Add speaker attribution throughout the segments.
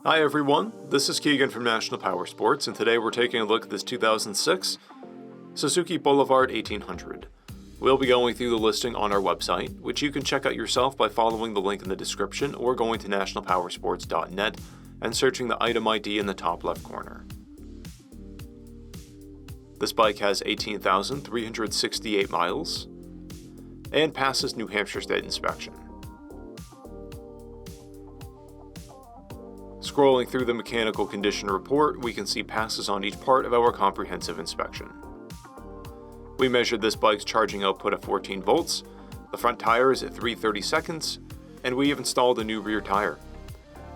Speaker 1: Hi everyone, this is Keegan from National Powersports, and today we're taking a look at this 2006 Suzuki Boulevard 1800. We'll be going through the listing on our website, which you can check out yourself by following the link in the description or going to nationalpowersports.net and searching the item ID in the top left corner. This bike has 18,368 miles and passes New Hampshire State inspection. Scrolling through the mechanical condition report, we can see passes on each part of our comprehensive inspection. We measured this bike's charging output at 14 volts, the front tire is at 3/32 seconds, and we have installed a new rear tire.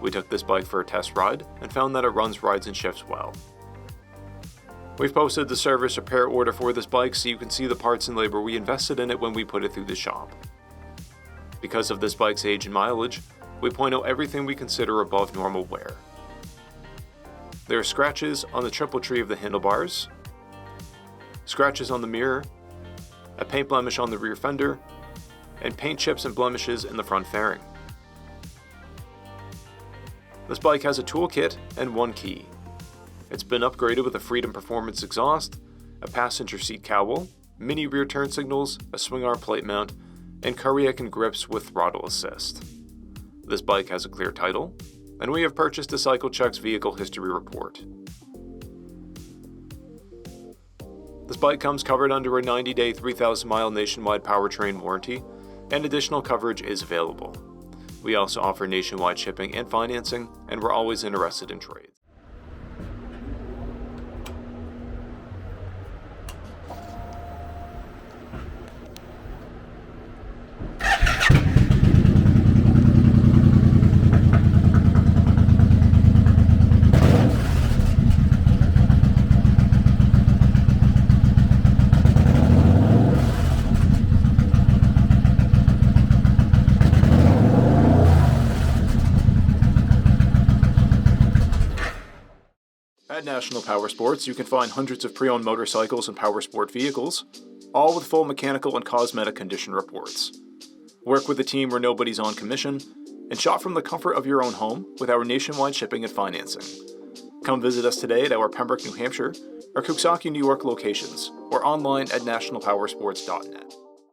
Speaker 1: We took this bike for a test ride and found that it runs, rides, and shifts well. We've posted the service repair order for this bike so you can see the parts and labor we invested in it when we put it through the shop. Because of this bike's age and mileage, we point out everything we consider above normal wear. There are scratches on the triple tree of the handlebars, scratches on the mirror, a paint blemish on the rear fender, and paint chips and blemishes in the front fairing. This bike has a toolkit and one key. It's been upgraded with a Freedom Performance exhaust, a passenger seat cowl, mini rear turn signals, a swing arm plate mount, and cardiac and grips with throttle assist. This bike has a clear title, and we have purchased a CycleCheck's vehicle history report. This bike comes covered under a 90-day, 3,000-mile nationwide powertrain warranty, and additional coverage is available. We also offer nationwide shipping and financing, and we're always interested in trades. At National Powersports, you can find hundreds of pre-owned motorcycles and powersport vehicles, all with full mechanical and cosmetic condition reports. Work with a team where nobody's on commission, and shop from the comfort of your own home with our nationwide shipping and financing. Come visit us today at our Pembroke, New Hampshire, or Coxsackie, New York locations, or online at nationalpowersports.net.